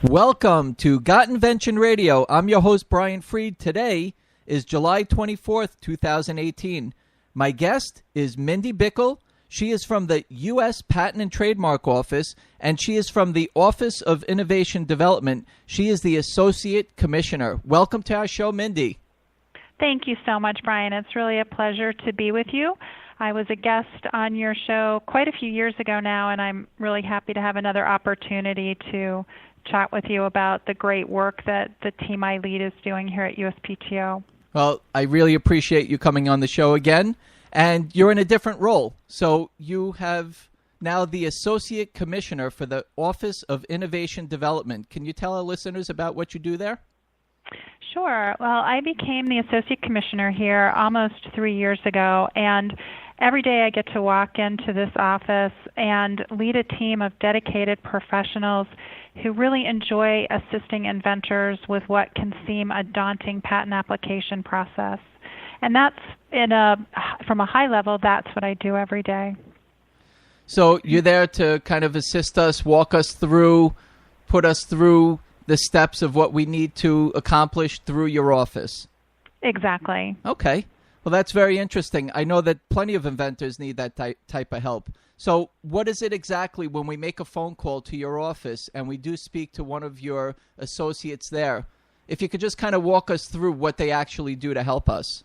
Welcome to Got Invention Radio. I'm your host, Brian Freed. Today is July 24th, 2018. My guest is Mindy Bickel. She is from the U.S. Patent and Trademark Office, and she is from the Office of Innovation Development. She is the Associate Commissioner. Welcome to our show, Mindy. Thank you so much, Brian. It's really a pleasure to be with you. I was a guest on your show quite a few years ago now, and I'm really happy to have another opportunity to chat with you about the great work that the team I lead is doing here at USPTO. Well, I really appreciate you coming on the show again, and you're in a different role. So you have now the Associate Commissioner for the Office of Innovation Development. Can you tell our listeners about what you do there? Sure. Well, I became the Associate Commissioner here almost 3 years ago, and every day I get to walk into this office and lead a team of dedicated professionals who really enjoy assisting inventors with what can seem a daunting patent application process. And that's from a high level, that's what I do every day. So you're there to kind of assist us, walk us through, put us through the steps of what we need to accomplish through your office. Exactly. Okay. Well, that's very interesting. I know that plenty of inventors need that type of help. So what is it exactly when we make a phone call to your office and we do speak to one of your associates there? If you could just kind of walk us through what they actually do to help us.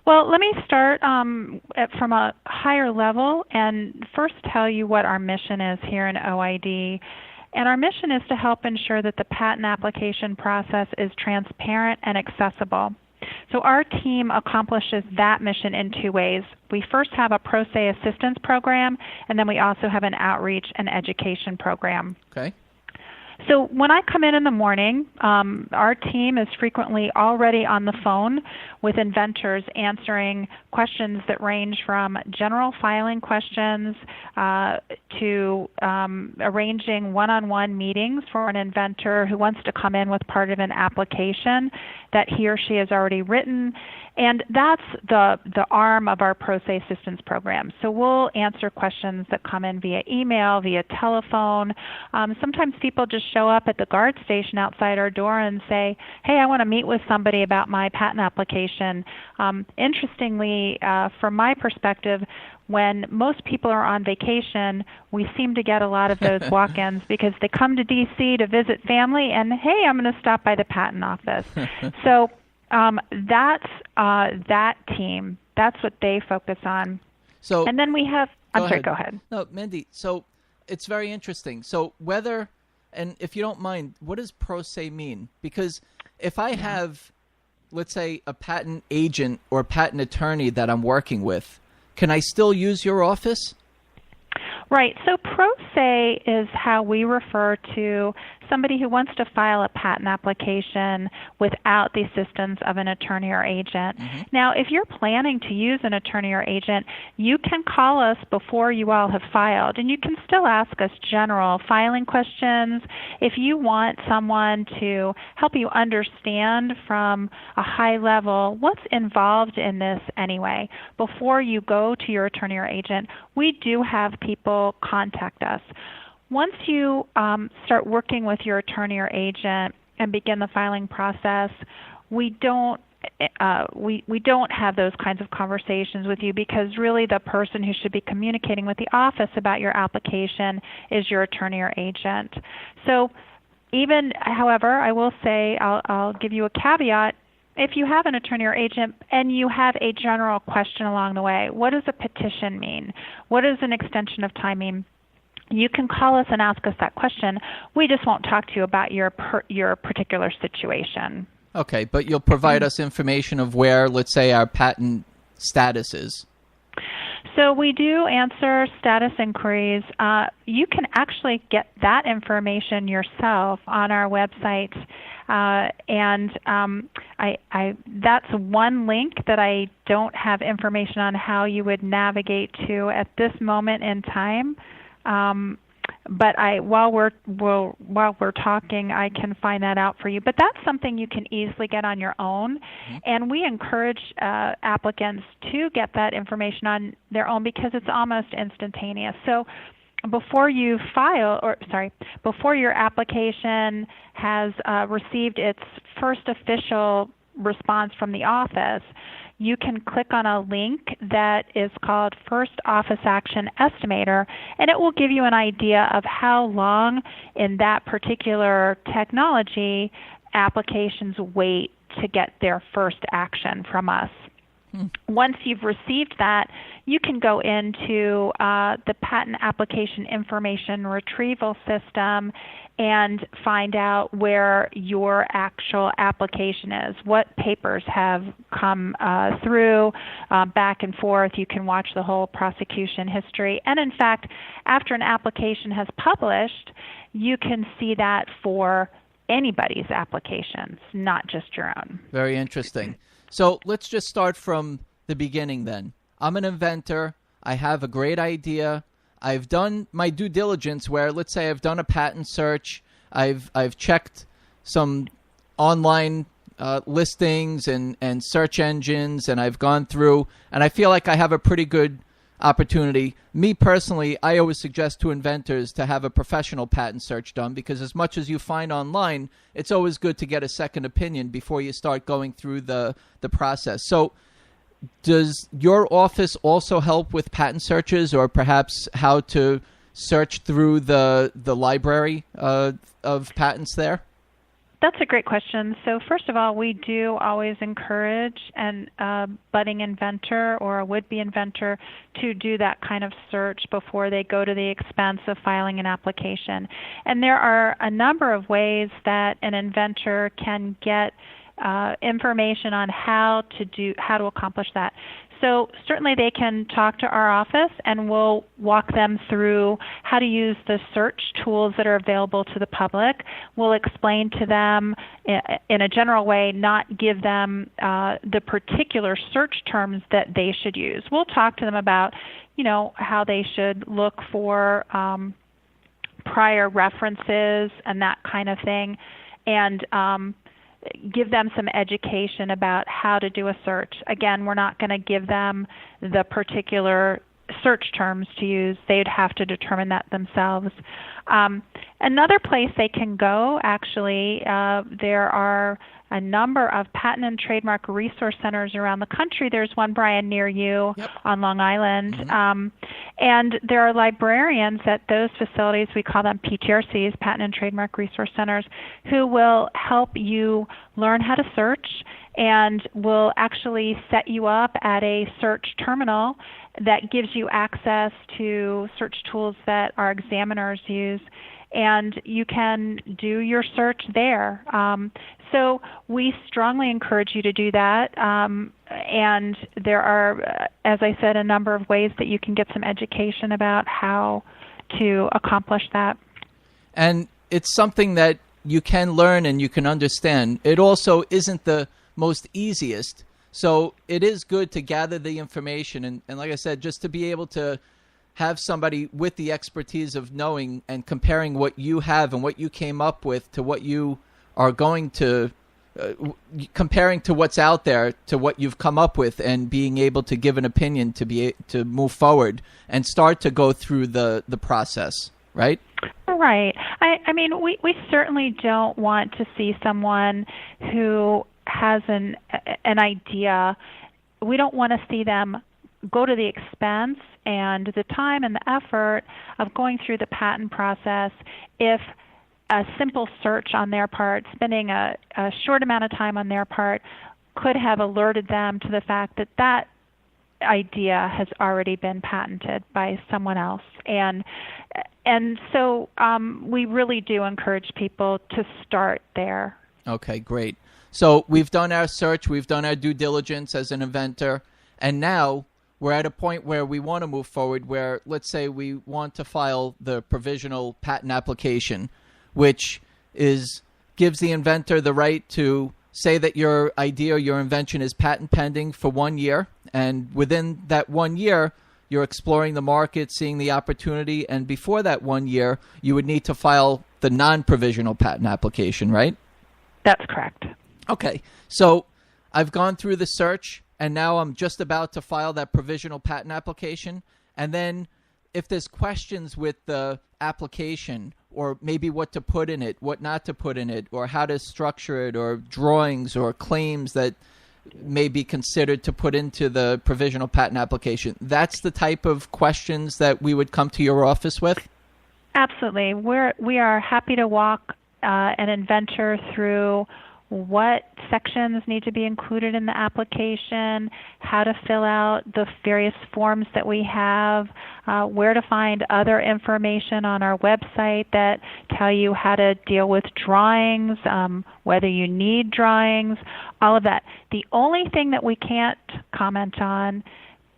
Well, let me start from a higher level and first tell you what our mission is here in OID. And our mission is to help ensure that the patent application process is transparent and accessible. So our team accomplishes that mission in two ways. We first have a pro se assistance program, and then we also have an outreach and education program. Okay. So when I come in the morning, our team is frequently already on the phone with inventors answering questions that range from general filing questions to arranging one-on-one meetings for an inventor who wants to come in with part of an application that he or she has already written. And that's the arm of our Pro Se Assistance Program. So we'll answer questions that come in via email, via telephone. Sometimes people just show up at the guard station outside our door and say, hey, I want to meet with somebody about my patent application. Interestingly, from my perspective, when most people are on vacation, we seem to get a lot of those walk-ins because they come to D.C. to visit family and, hey, I'm going to stop by the patent office. So that's that team. That's what they focus on. So, and then we have, go ahead. No, Mindy, so it's very interesting. So whether, and if you don't mind, what does pro se mean? Because if I have, let's say, a patent agent or a patent attorney that I'm working with, can I still use your office? Right. So pro se is how we refer to somebody who wants to file a patent application without the assistance of an attorney or agent. Mm-hmm. Now, if you're planning to use an attorney or agent, you can call us before you all have filed, and you can still ask us general filing questions. If you want someone to help you understand from a high level what's involved in this anyway, before you go to your attorney or agent, we do have people contact us. Once you start working with your attorney or agent and begin the filing process, we don't have those kinds of conversations with you because really the person who should be communicating with the office about your application is your attorney or agent. So even, however, I will say, I'll give you a caveat. If you have an attorney or agent and you have a general question along the way, what does a petition mean? What does an extension of time mean? You can call us and ask us that question. We just won't talk to you about your particular situation. Okay, but you'll provide us information of where, let's say, our patent status is. So we do answer status inquiries. You can actually get that information yourself on our website. That's one link that I don't have information on how you would navigate to at this moment in time. But while we're talking, I can find that out for you. But that's something you can easily get on your own, and we encourage applicants to get that information on their own because it's almost instantaneous. So before you before your application has received its first official response from the office, you can click on a link that is called First Office Action Estimator, and it will give you an idea of how long in that particular technology applications wait to get their first action from us. Once you've received that, you can go into the Patent Application Information Retrieval System and find out where your actual application is, what papers have come through, back and forth. You can watch the whole prosecution history. And in fact, after an application has published, you can see that for anybody's applications, not just your own. Very interesting. So let's just start from the beginning then. I'm an inventor. I have a great idea. I've done my due diligence where, let's say, I've done a patent search. I've checked some online listings and search engines, and I've gone through, and I feel like I have a pretty good opportunity. Me personally, I always suggest to inventors to have a professional patent search done, because as much as you find online, it's always good to get a second opinion before you start going through the process. So does your office also help with patent searches, or perhaps how to search through the library of patents there? That's a great question. So first of all, we do always encourage a budding inventor or a would-be inventor to do that kind of search before they go to the expense of filing an application. And there are a number of ways that an inventor can get information on how to accomplish that. So certainly they can talk to our office, and we'll walk them through how to use the search tools that are available to the public. We'll explain to them in a general way, not give them the particular search terms that they should use. We'll talk to them about, how they should look for prior references and that kind of thing, and give them some education about how to do a search. Again, we're not going to give them the particular search terms to use. They'd have to determine that themselves. Another place they can go, actually, there are a number of patent and trademark resource centers around the country. There's one, Brian, near you on Long Island. Mm-hmm. And there are librarians at those facilities, we call them PTRCs, Patent and Trademark Resource Centers, who will help you learn how to search and will actually set you up at a search terminal that gives you access to search tools that our examiners use, and you can do your search there. So we strongly encourage you to do that, and there are, as I said, a number of ways that you can get some education about how to accomplish that. And it's something that you can learn and you can understand. It also isn't the most easiest, so it is good to gather the information, and like I said, just to be able to have somebody with the expertise of knowing and comparing what you have and what you came up with to what you are going to, comparing to what's out there to what you've come up with, and being able to give an opinion to move forward and start to go through the process, right? Right. I mean, we certainly don't want to see someone who has an idea. We don't want to see them go to the expense and the time and the effort of going through the patent process if a simple search on their part, spending a short amount of time on their part, could have alerted them to the fact that that idea has already been patented by someone else. And so we really do encourage people to start there. Okay, great. So we've done our search, we've done our due diligence as an inventor, and now we're at a point where we want to move forward where, let's say, we want to file the provisional patent application, which gives the inventor the right to say that your idea or your invention is patent pending for 1 year, and within that 1 year, you're exploring the market, seeing the opportunity, and before that 1 year, you would need to file the non-provisional patent application, right? That's correct. Okay, so I've gone through the search, and now I'm just about to file that provisional patent application, and then if there's questions with the application, or maybe what to put in it, what not to put in it, or how to structure it, or drawings or claims that may be considered to put into the provisional patent application, that's the type of questions that we would come to your office with? Absolutely. We are happy to walk an inventor through what sections need to be included in the application, how to fill out the various forms that we have, where to find other information on our website that tell you how to deal with drawings, whether you need drawings, all of that. The only thing that we can't comment on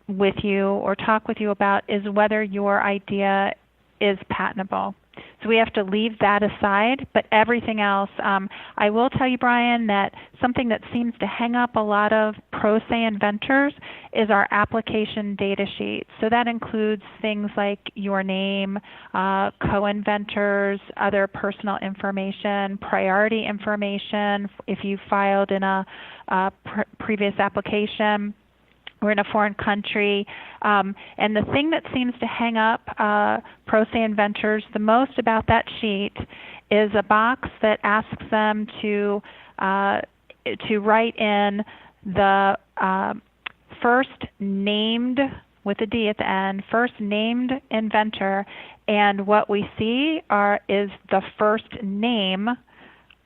with you or talk with you about is whether your idea is patentable. So we have to leave that aside, but everything else, I will tell you, Brian, that something that seems to hang up a lot of pro se inventors is our application data sheet. So that includes things like your name, co-inventors, other personal information, priority information if you filed in a previous application. We're in a foreign country. And the thing that seems to hang up pro se inventors the most about that sheet is a box that asks them to write in the first named, with a D at the end, first named inventor. And what we see is the first name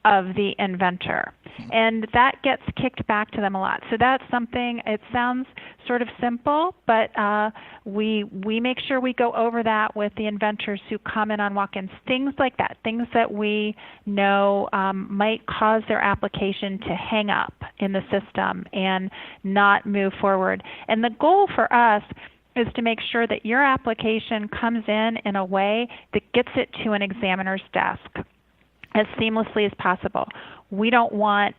of the inventor. And that gets kicked back to them a lot. So that's something, it sounds sort of simple, but we make sure we go over that with the inventors who come in on walk-ins. Things like that, things that we know might cause their application to hang up in the system and not move forward. And the goal for us is to make sure that your application comes in a way that gets it to an examiner's desk as seamlessly as possible. We don't want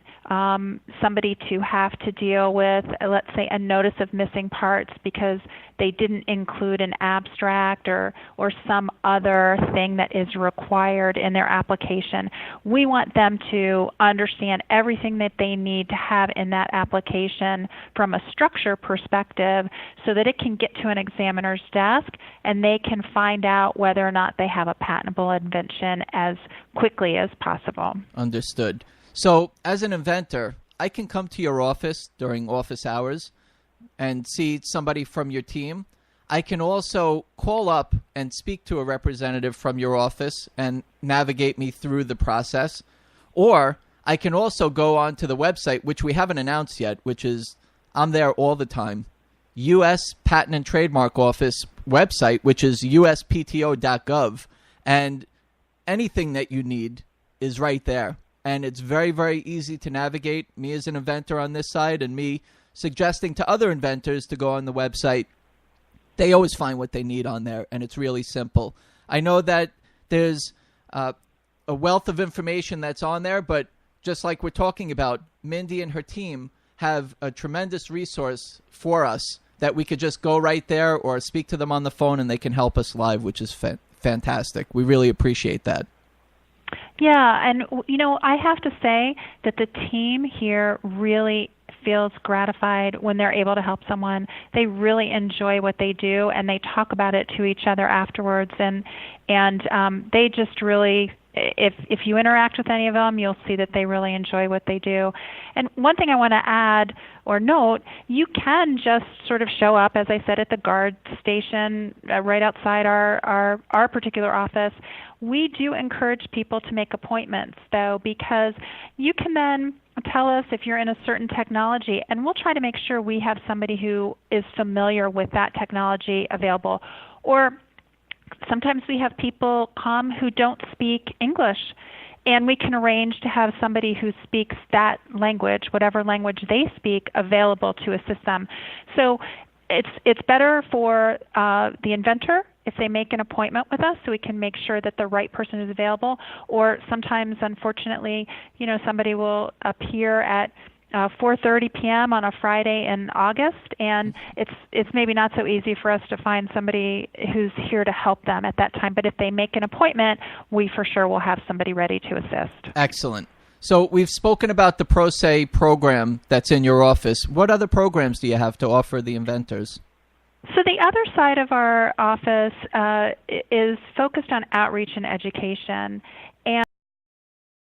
somebody to have to deal with, let's say, a notice of missing parts because they didn't include an abstract or some other thing that is required in their application. We want them to understand everything that they need to have in that application from a structure perspective so that it can get to an examiner's desk and they can find out whether or not they have a patentable invention as quickly as possible. Understood. So as an inventor, I can come to your office during office hours and see somebody from your team. I can also call up and speak to a representative from your office and navigate me through the process. Or I can also go onto the website, which we haven't announced yet, which is, I'm there all the time, U.S. Patent and Trademark Office website, which is uspto.gov. And anything that you need is right there. And it's very, very easy to navigate, me as an inventor on this side and me suggesting to other inventors to go on the website. They always find what they need on there, and it's really simple. I know that there's a wealth of information that's on there, but just like we're talking about, Mindy and her team have a tremendous resource for us that we could just go right there or speak to them on the phone and they can help us live, which is fantastic. We really appreciate that. Yeah, and I have to say that the team here really feels gratified when they're able to help someone. They really enjoy what they do, and they talk about it to each other afterwards. And they just really, if you interact with any of them, you'll see that they really enjoy what they do. And one thing I want to add or note, you can just sort of show up, as I said, at the guard station right outside our particular office. We do encourage people to make appointments, though, because you can then tell us if you're in a certain technology, and we'll try to make sure we have somebody who is familiar with that technology available. Or sometimes we have people come who don't speak English, and we can arrange to have somebody who speaks that language, whatever language they speak, available to assist them. So it's better for the inventor if they make an appointment with us so we can make sure that the right person is available. Or sometimes, unfortunately, somebody will appear at 4:30 p.m. on a Friday in August, and it's maybe not so easy for us to find somebody who's here to help them at that time. But if they make an appointment, we for sure will have somebody ready to assist. Excellent. So we've spoken about the Pro Se program that's in your office. What other programs do you have to offer the inventors? So the other side of our office is focused on outreach and education.